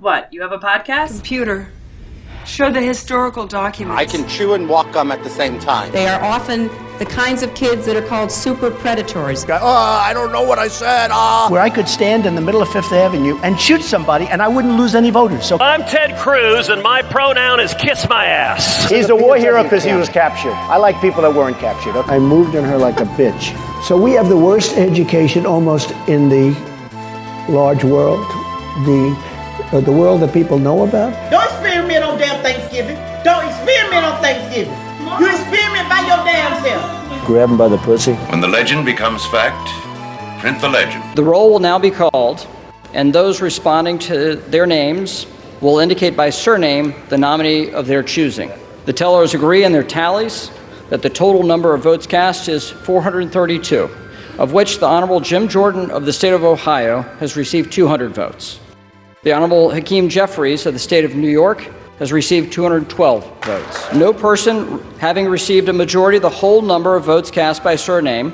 What, you have a podcast? Computer. Show the historical documents. I can chew and walk gum at the same time. They are often the kinds of kids that are called super predators. I don't know what I said. Where I could stand in the middle of Fifth Avenue and shoot somebody and I wouldn't lose any voters. So I'm Ted Cruz and my pronoun is kiss my ass. He's a war hero because he was captured. I like people that weren't captured. I moved on her like a bitch. So we have the worst education almost in the large world, the world that people know about. Don't experiment on damn Thanksgiving. Don't experiment on Thanksgiving. You experiment by your damn self. Grab him by the pussy. When the legend becomes fact, print the legend. The roll will now be called, and those responding to their names will indicate by surname the nominee of their choosing. The tellers agree in their tallies that the total number of votes cast is 432, of which the Honorable Jim Jordan of the state of Ohio has received 200 votes. The Honorable Hakeem Jeffries of the state of New York has received 212 votes. No person having received a majority of the whole number of votes cast by surname,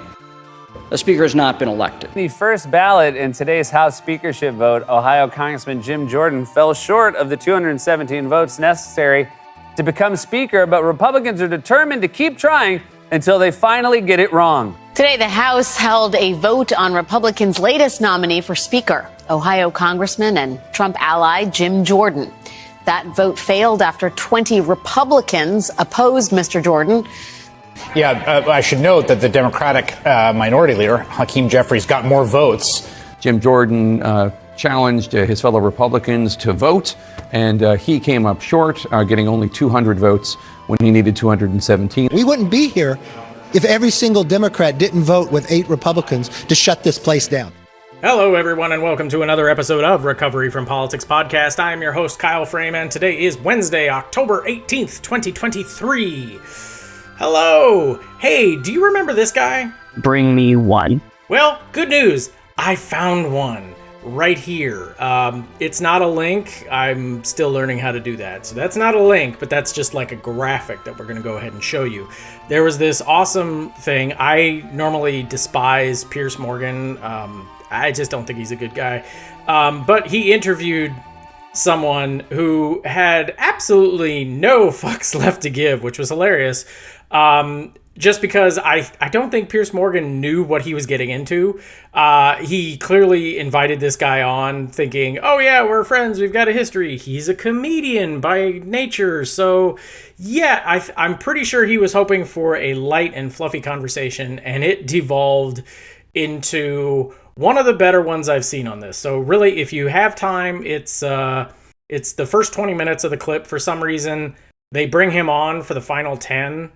the Speaker has not been elected. The first ballot in today's House speakership vote, Ohio Congressman Jim Jordan fell short of the 217 votes necessary to become Speaker, but Republicans are determined to keep trying until they finally get it wrong. Today, the House held a vote on Republicans' latest nominee for Speaker, Ohio Congressman and Trump ally Jim Jordan. That vote failed after 20 Republicans opposed Mr. Jordan. Yeah, I should note that the Democratic minority leader, Hakeem Jeffries, got more votes. Jim Jordan challenged his fellow Republicans to vote, and he came up short, getting only 200 votes when he needed 217. We wouldn't be here if every single Democrat didn't vote with 8 Republicans to shut this place down. Hello, everyone, and welcome to another episode of Recovery from Politics Podcast. I am your host, Kyle Frame, and today is Wednesday, October 18th, 2023. Hello! Hey, do you remember this guy? Bring me one. Well, good news. I found one right here. It's not a link. I'm still learning how to do that. So that's not a link, but that's just like a graphic that we're going to go ahead and show you. There was this awesome thing. I normally despise Piers Morgan. I just don't think he's a good guy. But he interviewed someone who had absolutely no fucks left to give, which was hilarious. Just because I don't think Piers Morgan knew what he was getting into. He clearly invited this guy on thinking, oh yeah, we're friends, we've got a history. He's a comedian by nature. So yeah, I'm pretty sure he was hoping for a light and fluffy conversation, and it devolved into one of the better ones I've seen on this. So really, if you have time, it's the first 20 minutes of the clip. For some reason, they bring him on for the final 10.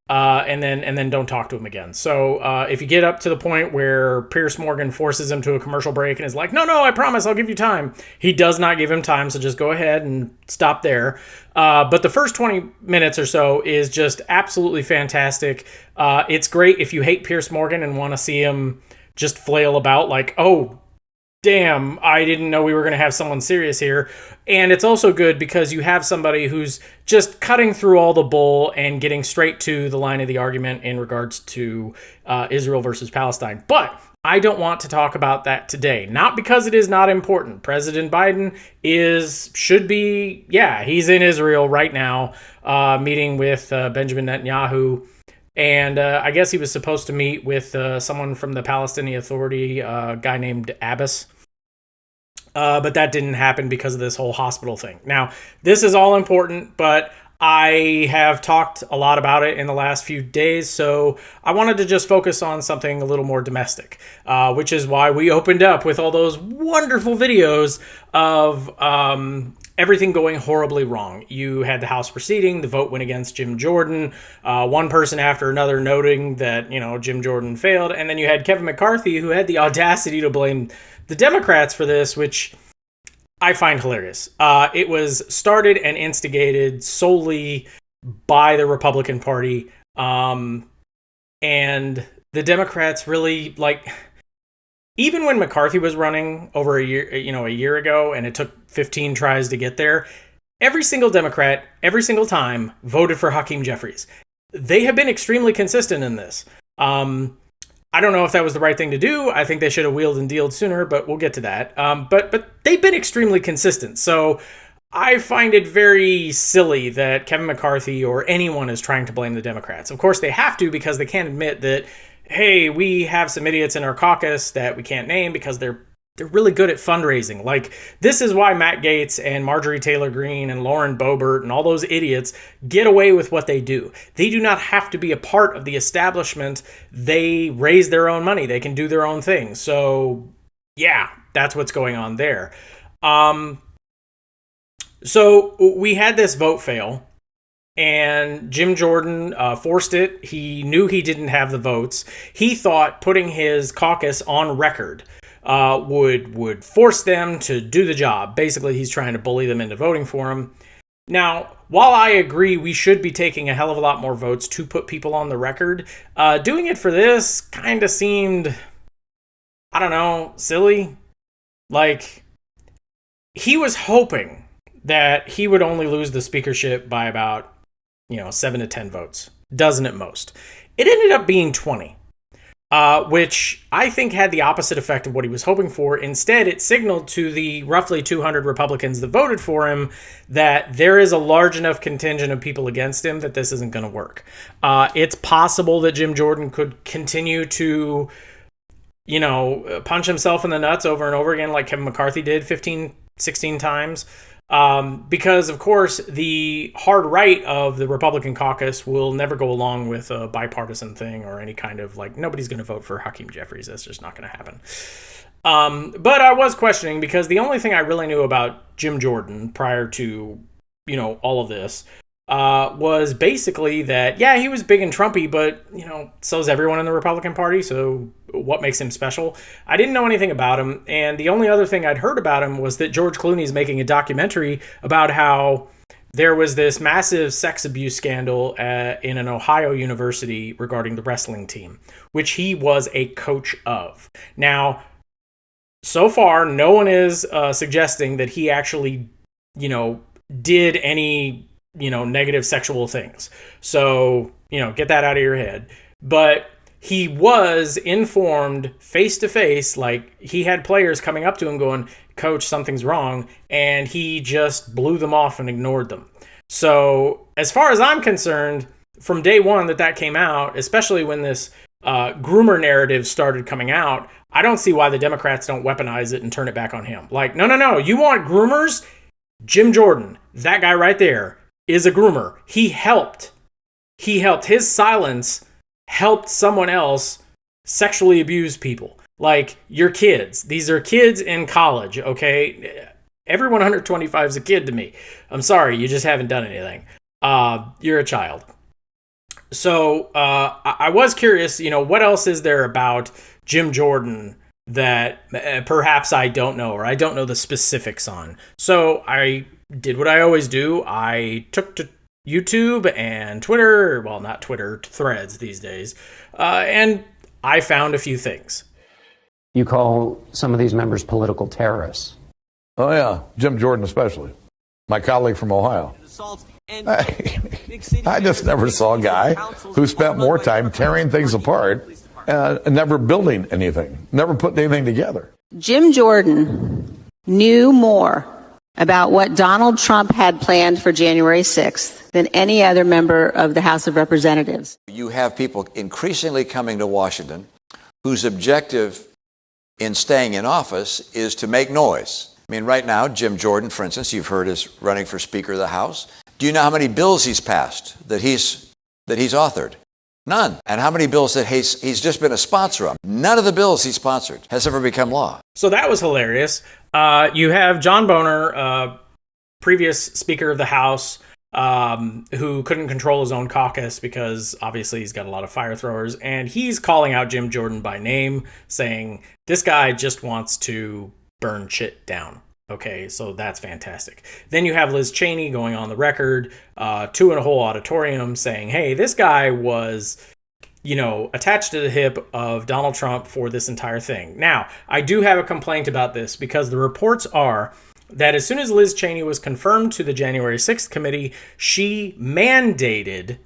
And then don't talk to him again. So if you get up to the point where Piers Morgan forces him to a commercial break and is like, no, I promise I'll give you time. He does not give him time, so just go ahead and stop there. But the first 20 minutes or so is just absolutely fantastic. It's great if you hate Piers Morgan and want to see him just flail about like, oh, damn, I didn't know we were going to have someone serious here. And it's also good because you have somebody who's just cutting through all the bull and getting straight to the line of the argument in regards to Israel versus Palestine. But I don't want to talk about that today. Not because it is not important. President Biden should be, he's in Israel right now, meeting with Benjamin Netanyahu. And I guess he was supposed to meet with someone from the Palestinian Authority, a guy named Abbas. But that didn't happen because of this whole hospital thing. Now, this is all important, but I have talked a lot about it in the last few days, so I wanted to just focus on something a little more domestic, which is why we opened up with all those wonderful videos of everything going horribly wrong. You had the House proceeding, the vote went against Jim Jordan, one person after another noting that, Jim Jordan failed, and then you had Kevin McCarthy, who had the audacity to blame the Democrats for this, which I find hilarious. It was started and instigated solely by the Republican Party, and the Democrats really, even when McCarthy was running over a year ago, and it took 15 tries to get there, every single Democrat, every single time, voted for Hakeem Jeffries. They have been extremely consistent in this. I don't know if that was the right thing to do. I think they should have wheeled and dealed sooner, but we'll get to that. But they've been extremely consistent. So I find it very silly that Kevin McCarthy or anyone is trying to blame the Democrats. Of course, they have to, because they can't admit that, hey, we have some idiots in our caucus that we can't name because they're really good at fundraising. Like, this is why Matt Gaetz and Marjorie Taylor Greene and Lauren Boebert and all those idiots get away with what they do. They do not have to be a part of the establishment. They raise their own money. They can do their own thing. So, yeah, that's what's going on there. So we had this vote fail, and Jim Jordan forced it. He knew he didn't have the votes. He thought putting his caucus on record would force them to do the job. Basically, he's trying to bully them into voting for him. Now, while I agree we should be taking a hell of a lot more votes to put people on the record, doing it for this kind of seemed, I don't know, silly. Like, he was hoping that he would only lose the speakership by about, 7 to 10 votes, dozen at most. It ended up being 20, which I think had the opposite effect of what he was hoping for. Instead, it signaled to the roughly 200 Republicans that voted for him that there is a large enough contingent of people against him that this isn't going to work. It's possible that Jim Jordan could continue to, punch himself in the nuts over and over again like Kevin McCarthy did 15, 16 times. Because, of course, the hard right of the Republican caucus will never go along with a bipartisan thing or any kind of, nobody's going to vote for Hakeem Jeffries. That's just not going to happen. But I was questioning, because the only thing I really knew about Jim Jordan prior to, all of this, was basically that, yeah, he was big and Trumpy, but, so is everyone in the Republican Party, so what makes him special? I didn't know anything about him, and the only other thing I'd heard about him was that George Clooney's making a documentary about how there was this massive sex abuse scandal in an Ohio university regarding the wrestling team, which he was a coach of. Now, so far, no one is suggesting that he actually, did any negative sexual things. So, get that out of your head. But he was informed face to face, like he had players coming up to him going, "Coach, something's wrong." And he just blew them off and ignored them. So as far as I'm concerned, from day one that came out, especially when this groomer narrative started coming out, I don't see why the Democrats don't weaponize it and turn it back on him. Like, no. You want groomers? Jim Jordan, that guy right there, is a groomer. He helped. His silence helped someone else sexually abuse people. Like, your kids. These are kids in college, okay? Everyone under 25 is a kid to me. I'm sorry, you just haven't done anything. You're a child. So I was curious, what else is there about Jim Jordan that perhaps I don't know, or I don't know the specifics on. So I did what I always do. I took to YouTube and Twitter, well, not Twitter, Threads these days, and I found a few things. You call some of these members political terrorists. Oh, yeah, Jim Jordan especially, my colleague from Ohio. I just never saw a guy who spent more time tearing things apart and never building anything, never putting anything together. Jim Jordan knew more about what Donald Trump had planned for January 6th than any other member of the House of Representatives. You have people increasingly coming to Washington whose objective in staying in office is to make noise. I mean, right now, Jim Jordan, for instance, you've heard is running for Speaker of the House. Do you know how many bills he's passed that he's authored? None. And how many bills that he's just been a sponsor of? None of the bills he sponsored has ever become law. So that was hilarious. You have John Boehner, previous Speaker of the House, who couldn't control his own caucus because obviously he's got a lot of fire throwers, and he's calling out Jim Jordan by name, saying this guy just wants to burn shit down. Okay, so that's fantastic. Then you have Liz Cheney going on the record to a whole auditorium saying, hey, this guy was, attached to the hip of Donald Trump for this entire thing. Now, I do have a complaint about this because the reports are that as soon as Liz Cheney was confirmed to the January 6th committee, she mandated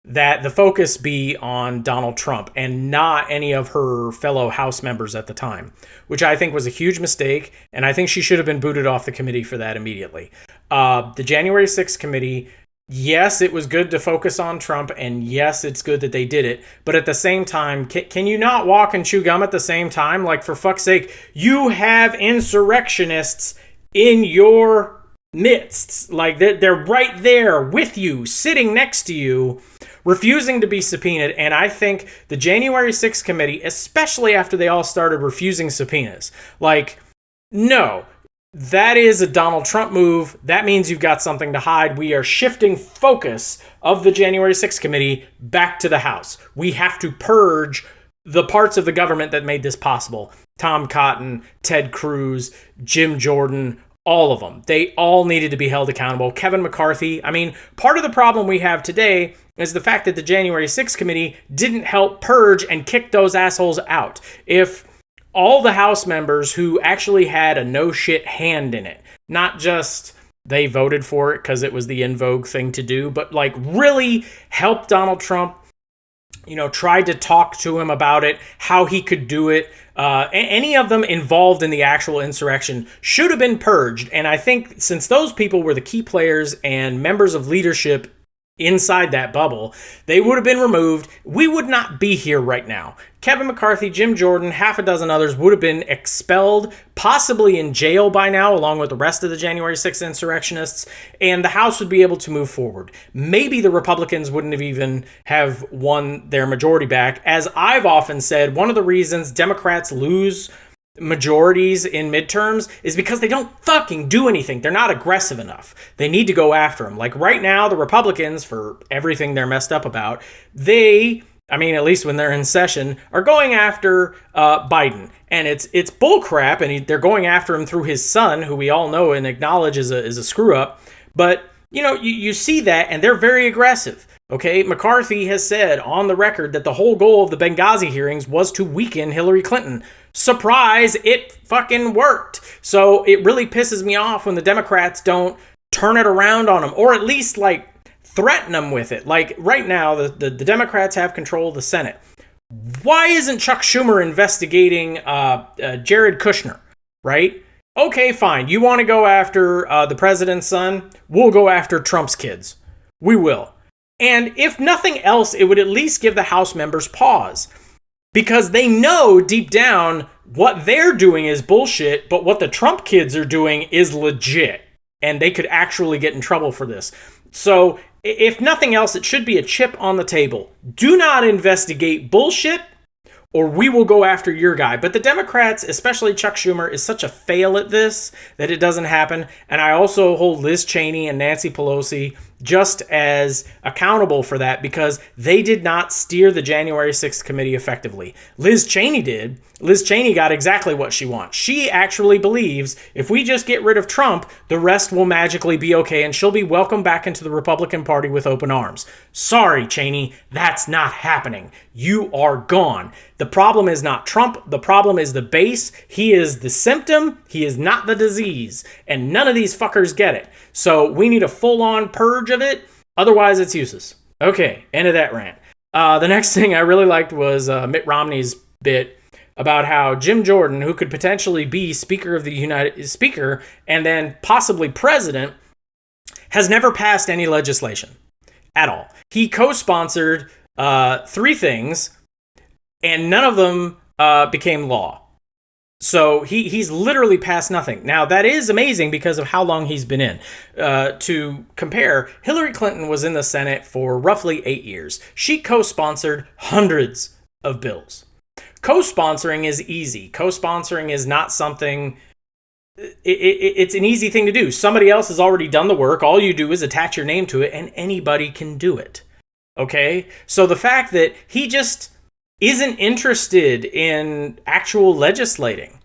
that the focus be on Donald Trump and not any of her fellow House members at the time, which I think was a huge mistake, and I think she should have been booted off the committee for that immediately. The January 6th committee, yes, it was good to focus on Trump, and yes, it's good that they did it, but at the same time, can you not walk and chew gum at the same time? Like, for fuck's sake, you have insurrectionists in your midst. Like, they're right there with you, sitting next to you, refusing to be subpoenaed. And I think the January 6th committee, especially after they all started refusing subpoenas, like, no, that is a Donald Trump move. That means you've got something to hide. We are shifting focus of the January 6th committee back to the House. We have to purge the parts of the government that made this possible. Tom Cotton, Ted Cruz, Jim Jordan, all of them. They all needed to be held accountable. Kevin McCarthy. I mean, part of the problem we have today is the fact that the January 6th committee didn't help purge and kick those assholes out. If all the House members who actually had a no shit hand in it, not just they voted for it because it was the in vogue thing to do, but like really helped Donald Trump, tried to talk to him about it, how he could do it. Any of them involved in the actual insurrection should have been purged. And I think since those people were the key players and members of leadership inside that bubble, they would have been removed. We would not be here right now. Kevin McCarthy, Jim Jordan, half a dozen others would have been expelled, possibly in jail by now, along with the rest of the January 6th insurrectionists, and the House would be able to move forward. Maybe the Republicans wouldn't have even have won their majority back. As I've often said, one of the reasons Democrats lose majorities in midterms is because they don't fucking do anything. They're not aggressive enough. They need to go after them. Like right now, the Republicans, for everything they're messed up about, at least when they're in session, are going after Biden. And it's bullcrap, and they're going after him through his son, who we all know and acknowledge is a screw up. But, you see that, and they're very aggressive. Okay, McCarthy has said on the record that the whole goal of the Benghazi hearings was to weaken Hillary Clinton. Surprise, it fucking worked. So it really pisses me off when the Democrats don't turn it around on them, or at least like threaten them with it. Like right now, the Democrats have control of the Senate. Why isn't Chuck Schumer investigating Jared Kushner, right? Okay, fine. You want to go after the president's son? We'll go after Trump's kids. We will. And if nothing else, it would at least give the House members pause. Because they know deep down what they're doing is bullshit, but what the Trump kids are doing is legit. And they could actually get in trouble for this. So, if nothing else, it should be a chip on the table. Do not investigate bullshit, or we will go after your guy. But the Democrats, especially Chuck Schumer, is such a fail at this that it doesn't happen. And I also hold Liz Cheney and Nancy Pelosi just as accountable for that because they did not steer the January 6th committee effectively. Liz Cheney did. Liz Cheney got exactly what she wants. She actually believes if we just get rid of Trump, the rest will magically be okay and she'll be welcomed back into the Republican Party with open arms. Sorry, Cheney, that's not happening. You are gone. The problem is not Trump. The problem is the base. He is the symptom. He is not the disease. And none of these fuckers get it. So we need a full-on purge of it. Otherwise, it's useless. Okay, end of that rant. The next thing I really liked was Mitt Romney's bit about how Jim Jordan, who could potentially be Speaker and then possibly President, has never passed any legislation at all. He co-sponsored 3 things, and none of them became law. So he's literally passed nothing. Now, that is amazing because of how long he's been in. To compare, Hillary Clinton was in the Senate for roughly 8 years. She co-sponsored hundreds of bills. Co-sponsoring is easy. Co-sponsoring is not something... It's an easy thing to do. Somebody else has already done the work. All you do is attach your name to it, and anybody can do it. Okay? So the fact that he just isn't interested in actual legislating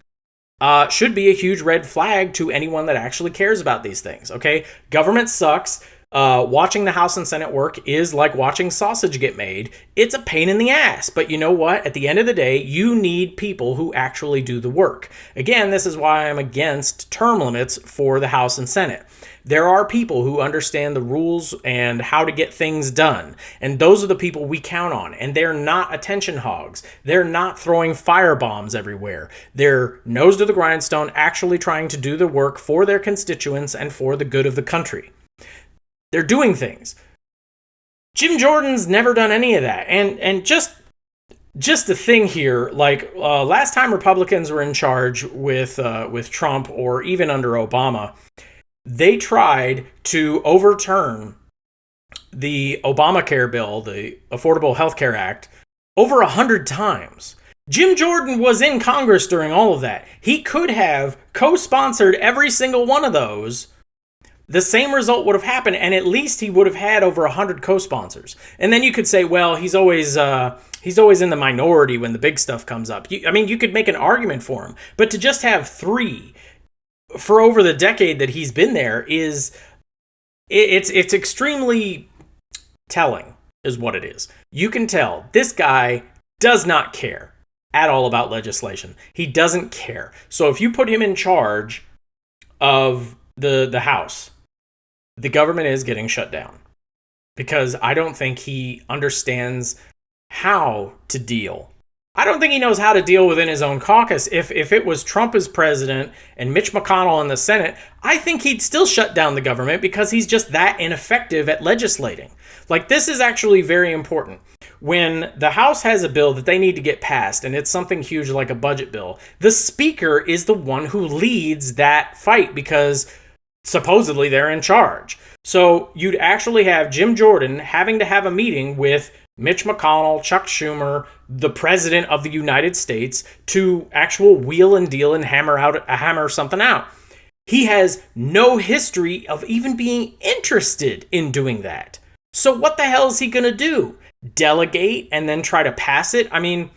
should be a huge red flag to anyone that actually cares about these things. Okay? Government sucks. Watching the House and Senate work is like watching sausage get made. It's a pain in the ass. But you know what? At the end of the day, you need people who actually do the work. Again, this is why I'm against term limits for the House and Senate. There are people who understand the rules and how to get things done. And those are the people we count on. And they're not attention hogs. They're not throwing firebombs everywhere. They're nose to the grindstone, actually trying to do the work for their constituents and for the good of the country. They're doing things. Jim Jordan's never done any of that. And just the thing here, like last time Republicans were in charge with Trump or even under Obama, they tried to overturn the Obamacare bill, the Affordable Health Care Act, over 100 times. Jim Jordan was in Congress during all of that. He could have co-sponsored every single one of those. The same result would have happened, and at least he would have had over 100 co-sponsors. And then you could say, well, he's always in the minority when the big stuff comes up. You could make an argument for him. But to just have 3 for over the decade that he's been there it's extremely telling, is what it is. You can tell this guy does not care at all about legislation. He doesn't care. So if you put him in charge of the House, the government is getting shut down, because I don't think he understands how to deal. I don't think he knows how to deal within his own caucus. If it was Trump as president and Mitch McConnell in the Senate, I think he'd still shut down the government, because he's just that ineffective at legislating. Like, this is actually very important. When the House has a bill that they need to get passed, and it's something huge like a budget bill, the Speaker is the one who leads that fight, because supposedly they're in charge. So you'd actually have Jim Jordan having to have a meeting with Mitch McConnell, Chuck Schumer, the President of the United States, to actual wheel and deal and hammer something out. He has no history of even being interested in doing that. So what the hell is he going to do? Delegate and then try to pass it? I mean,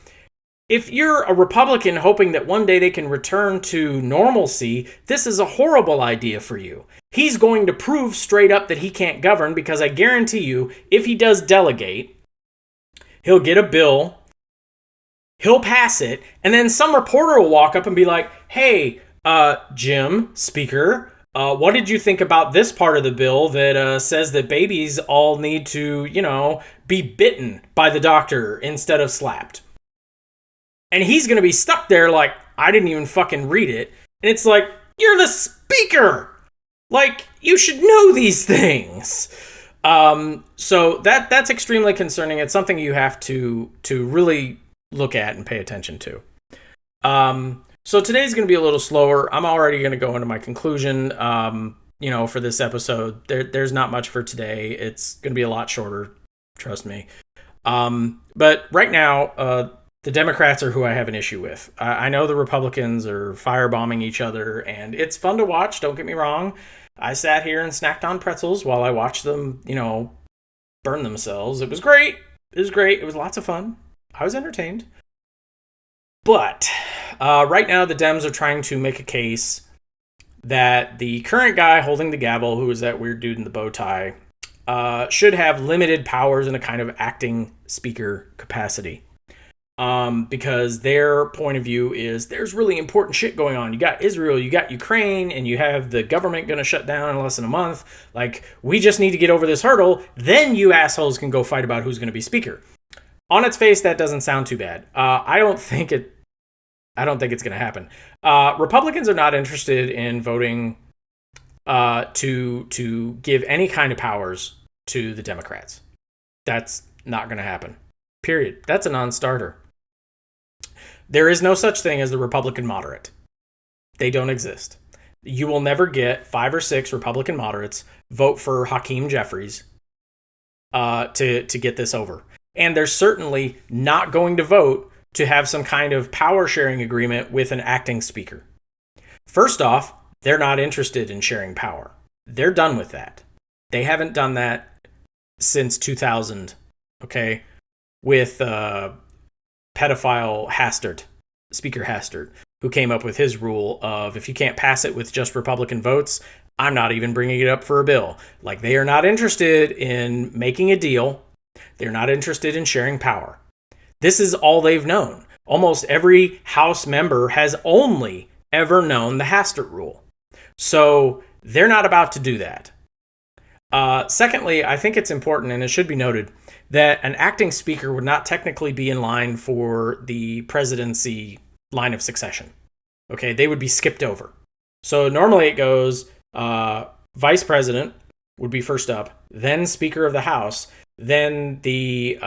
if you're a Republican hoping that one day they can return to normalcy, this is a horrible idea for you. He's going to prove straight up that he can't govern, because I guarantee you, if he does delegate, he'll get a bill, he'll pass it, and then some reporter will walk up and be like, hey, Jim, Speaker, what did you think about this part of the bill that says that babies all need to, be bitten by the doctor instead of slapped? And he's going to be stuck there like, I didn't even fucking read it. And it's like, you're the Speaker! Like, you should know these things. So that's extremely concerning. It's something you have to really look at and pay attention to. So today's going to be a little slower. I'm already going to go into my conclusion, for this episode. There's not much for today. It's going to be a lot shorter, trust me. But right now, the Democrats are who I have an issue with. I know the Republicans are firebombing each other, and it's fun to watch, don't get me wrong. I sat here and snacked on pretzels while I watched them, burn themselves. It was great. It was lots of fun. I was entertained. But right now, the Dems are trying to make a case that the current guy holding the gavel, who is that weird dude in the bow tie, should have limited powers in a kind of acting speaker capacity. Because their point of view is there's really important shit going on. You got Israel, you got Ukraine, and you have the government going to shut down in less than a month. Like, we just need to get over this hurdle. Then you assholes can go fight about who's going to be speaker. On its face, that doesn't sound too bad. I don't think it's going to happen. Republicans are not interested in voting to give any kind of powers to the Democrats. That's not going to happen. Period. That's a non-starter. There is no such thing as the Republican moderate. They don't exist. You will never get 5 or 6 Republican moderates vote for Hakeem Jeffries to get this over. And they're certainly not going to vote to have some kind of power sharing agreement with an acting speaker. First off, they're not interested in sharing power. They're done with that. They haven't done that since 2000, okay, with pedophile Hastert, Speaker Hastert, who came up with his rule of, if you can't pass it with just Republican votes, I'm not even bringing it up for a bill. Like, they are not interested in making a deal. They're not interested in sharing power. This is all they've known. Almost every House member has only ever known the Hastert rule. So they're not about to do that. Secondly, I think it's important, and it should be noted, that an acting speaker would not technically be in line for the presidency line of succession. Okay, they would be skipped over. So normally it goes vice president would be first up, then Speaker of the House, then the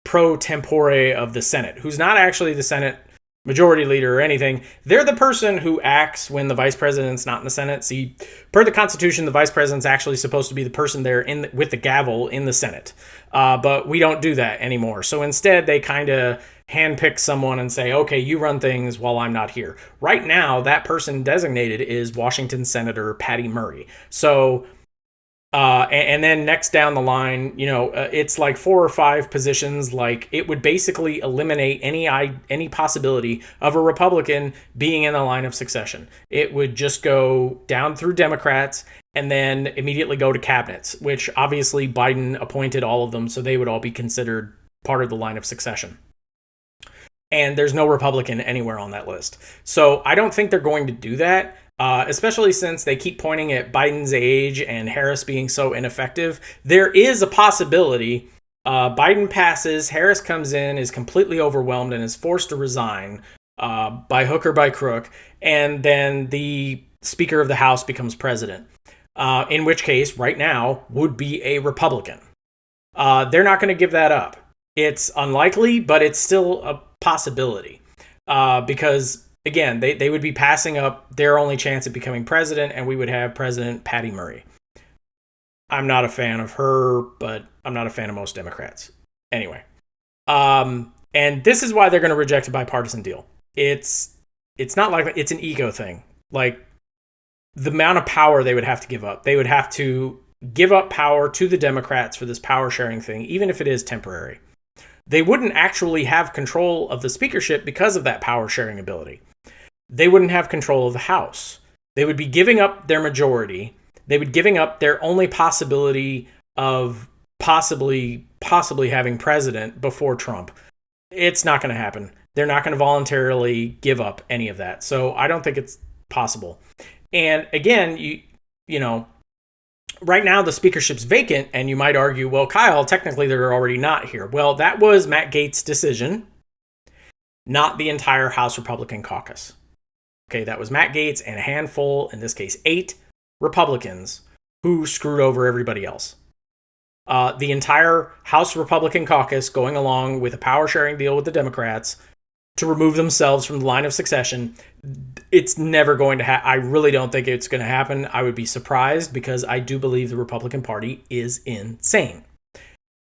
pro tempore of the Senate, who's not actually the Senate majority leader or anything. They're the person who acts when the vice president's not in the Senate. See, per the Constitution, the vice president's actually supposed to be the person there with the gavel in the Senate. But we don't do that anymore. So instead, they kind of handpick someone and say, okay, you run things while I'm not here. Right now, that person designated is Washington Senator Patty Murray. So and then next down the line, it's like 4 or 5 positions. Like, it would basically eliminate any possibility of a Republican being in the line of succession. It would just go down through Democrats and then immediately go to cabinets, which obviously Biden appointed all of them, so they would all be considered part of the line of succession. And there's no Republican anywhere on that list. So I don't think they're going to do that. Especially since they keep pointing at Biden's age and Harris being so ineffective. There is a possibility Biden passes, Harris comes in, is completely overwhelmed, and is forced to resign by hook or by crook, and then the Speaker of the House becomes president, in which case, right now, would be a Republican. They're not going to give that up. It's unlikely, but it's still a possibility because... Again, they would be passing up their only chance at becoming president, and we would have President Patty Murray. I'm not a fan of her, but I'm not a fan of most Democrats. Anyway, and this is why they're going to reject a bipartisan deal. It's not like it's an ego thing. Like, the amount of power they would have to give up. They would have to give up power to the Democrats for this power sharing thing, even if it is temporary. They wouldn't actually have control of the speakership because of that power sharing ability. They wouldn't have control of the House. They would be giving up their majority. They would giving up their only possibility of possibly having president before Trump. It's not going to happen. They're not going to voluntarily give up any of that. So I don't think it's possible. And again, you know, right now the speakership's vacant, and you might argue, well, Kyle, technically they're already not here. Well, that was Matt Gaetz' decision, not the entire House Republican caucus. Okay, that was Matt Gaetz and a handful, in this case 8 Republicans, who screwed over everybody else. The entire House Republican caucus going along with a power sharing deal with the Democrats to remove themselves from the line of succession. It's never going to happen. I really don't think it's going to happen. I would be surprised because I do believe the Republican Party is insane.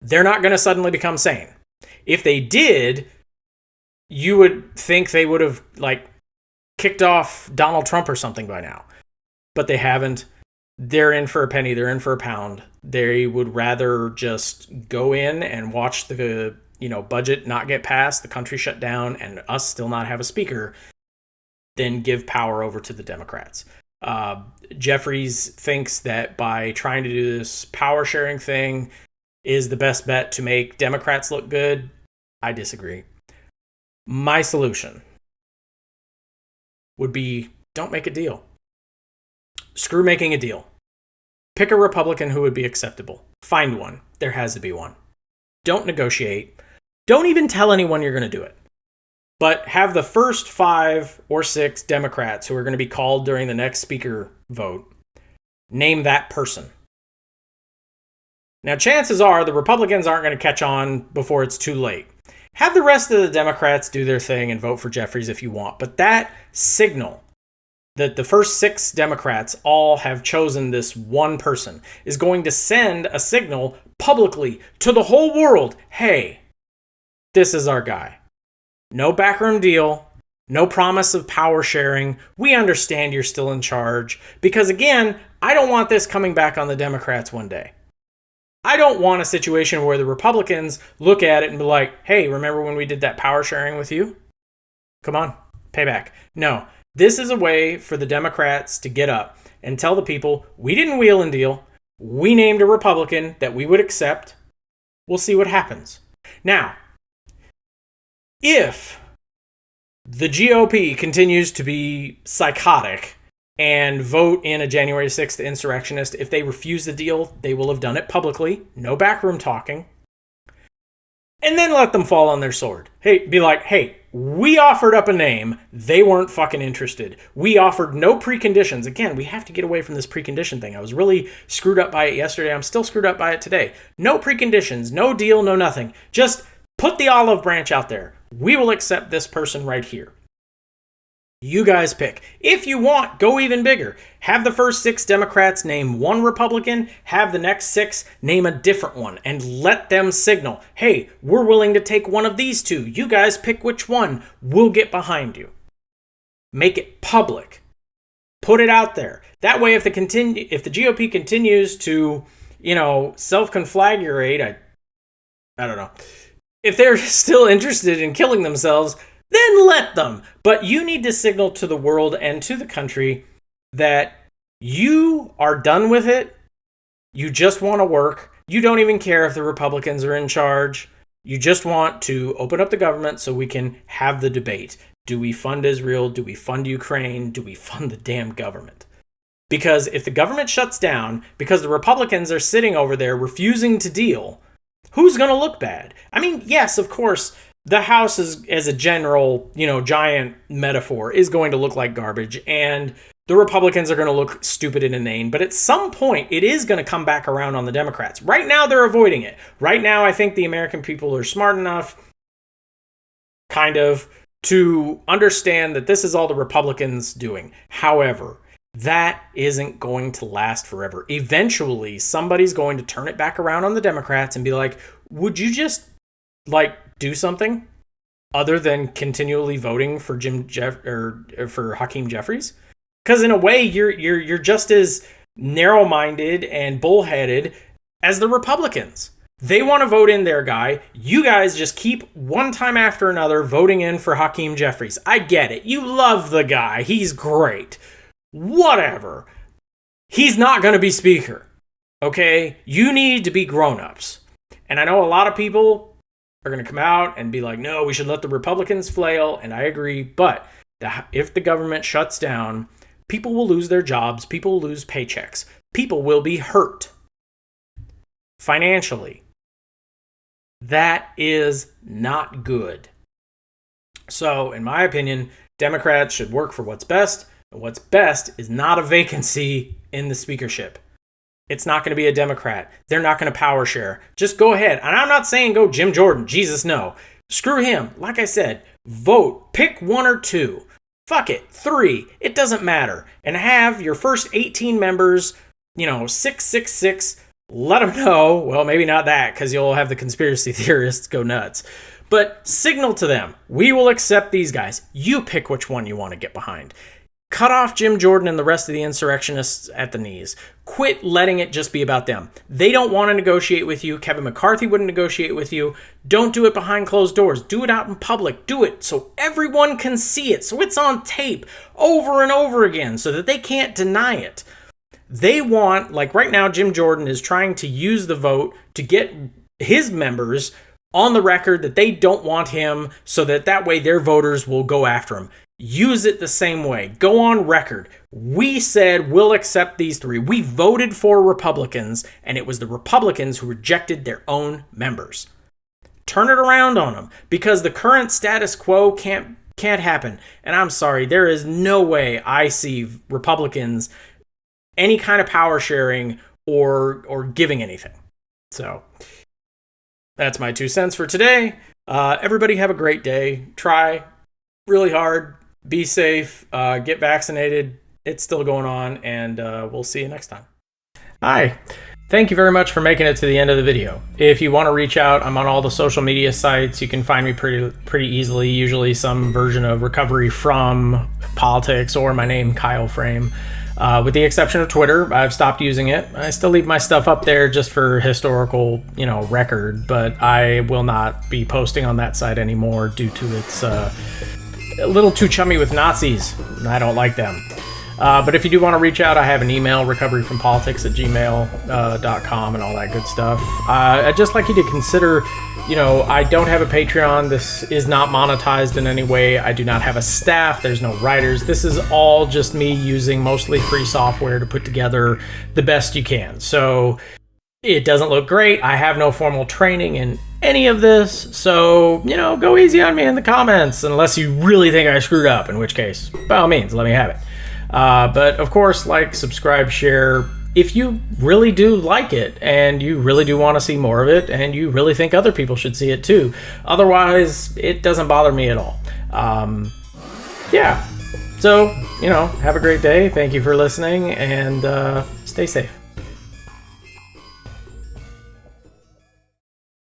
They're not going to suddenly become sane. If they did, you would think they would have kicked off Donald Trump or something by now. But they haven't. They're in for a penny. They're in for a pound. They would rather just go in and watch the budget not get passed, the country shut down, and us still not have a speaker, than give power over to the Democrats. Jeffries thinks that by trying to do this power sharing thing is the best bet to make Democrats look good. I disagree. My solution would be, don't make a deal. Screw making a deal. Pick a Republican who would be acceptable. Find one. There has to be one. Don't negotiate. Don't even tell anyone you're going to do it. But have the first 5 or 6 Democrats who are going to be called during the next speaker vote name that person. Now, chances are the Republicans aren't going to catch on before it's too late. Have the rest of the Democrats do their thing and vote for Jeffries if you want. But that signal that the first 6 Democrats all have chosen this one person is going to send a signal publicly to the whole world. Hey, this is our guy. No backroom deal. No promise of power sharing. We understand you're still in charge. Because again, I don't want this coming back on the Democrats one day. I don't want a situation where the Republicans look at it and be like, hey, remember when we did that power sharing with you? Come on, payback. No, This is a way for the Democrats to get up and tell the people, we didn't wheel and deal. We named a Republican that we would accept. We'll see what happens. Now, if the GOP continues to be psychotic and vote in a January 6th insurrectionist, if they refuse the deal, they will have done it publicly. No backroom talking. And then let them fall on their sword. Hey, be like, hey, we offered up a name. They weren't fucking interested. We offered no preconditions. Again, we have to get away from this precondition thing. I was really screwed up by it yesterday. I'm still screwed up by it today. No preconditions, no deal, no nothing. Just put the olive branch out there. We will accept this person right here. You guys pick. If you want, go even bigger. Have the first 6 Democrats name one Republican, have the next 6 name a different one, and let them signal, hey, we're willing to take one of these 2. You guys pick which one. We'll get behind you. Make it public. Put it out there. That way, if the GOP continues to, self-conflagurate, I don't know. If they're still interested in killing themselves, then let them. But you need to signal to the world and to the country that you are done with it. You just want to work. You don't even care if the Republicans are in charge. You just want to open up the government so we can have the debate. Do we fund Israel? Do we fund Ukraine? Do we fund the damn government? Because if the government shuts down because the Republicans are sitting over there refusing to deal, who's going to look bad? I mean, yes, of course, the House is, as a general, giant metaphor, is going to look like garbage, and the Republicans are going to look stupid and inane, but at some point, it is going to come back around on the Democrats. Right now, they're avoiding it. Right now, I think the American people are smart enough, kind of, to understand that this is all the Republicans doing. However, that isn't going to last forever. Eventually, somebody's going to turn it back around on the Democrats and be like, would you just, do something other than continually voting for for Hakeem Jeffries? Because in a way, you're just as narrow-minded and bullheaded as the Republicans. They want to vote in their guy. You guys just keep one time after another voting in for Hakeem Jeffries. I get it. You love the guy. He's great. Whatever. He's not going to be speaker. Okay? You need to be grown-ups. And I know a lot of people are going to come out and be like, no, we should let the Republicans flail, and I agree, but if the government shuts down, people will lose their jobs, people will lose paychecks, people will be hurt financially. That is not good. So, in my opinion, Democrats should work for what's best, and what's best is not a vacancy in the speakership. It's not going to be a Democrat. They're not going to power share. Just go ahead. And I'm not saying go Jim Jordan. Jesus, no. Screw him. Like I said, vote. Pick 1 or 2. Fuck it. 3. It doesn't matter. And have your first 18 members, 666, let them know. Well, maybe not that, because you'll have the conspiracy theorists go nuts. But signal to them, we will accept these guys. You pick which one you want to get behind. Cut off Jim Jordan and the rest of the insurrectionists at the knees. Quit letting it just be about them. They don't want to negotiate with you. Kevin McCarthy wouldn't negotiate with you. Don't do it behind closed doors. Do it out in public. Do it so everyone can see it, so it's on tape over and over again so that they can't deny it. They want, like right now, Jim Jordan is trying to use the vote to get his members on the record that they don't want him so that way their voters will go after him. Use it the same way. Go on record. We said we'll accept these 3. We voted for Republicans, and it was the Republicans who rejected their own members. Turn it around on them, because the current status quo can't happen. And I'm sorry, there is no way I see Republicans any kind of power sharing or giving anything. So that's my 2 cents for today. Everybody have a great day. Try really hard. Be safe, get vaccinated. It's still going on, and we'll see you next time. Hi. Thank you very much for making it to the end of the video. If you want to reach out, I'm on all the social media sites. You can find me pretty easily, usually some version of recovery from politics or my name, Kyle Frame. With the exception of Twitter, I've stopped using it. I still leave my stuff up there just for historical, record, but I will not be posting on that site anymore due to its a little too chummy with Nazis. I don't like them. But if you do want to reach out, I have an email, recoveryfrompolitics@gmail.com, and all that good stuff. I'd just like you to consider, I don't have a Patreon. This is not monetized in any way. I do not have a staff. There's no writers. This is all just me using mostly free software to put together the best you can. So it doesn't look great. I have no formal training in any of this. So, go easy on me in the comments, unless you really think I screwed up, in which case, by all means, let me have it. But of course, like, subscribe, share, if you really do like it and you really do want to see more of it and you really think other people should see it too. Otherwise, it doesn't bother me at all. Yeah. So, have a great day. Thank you for listening, and stay safe.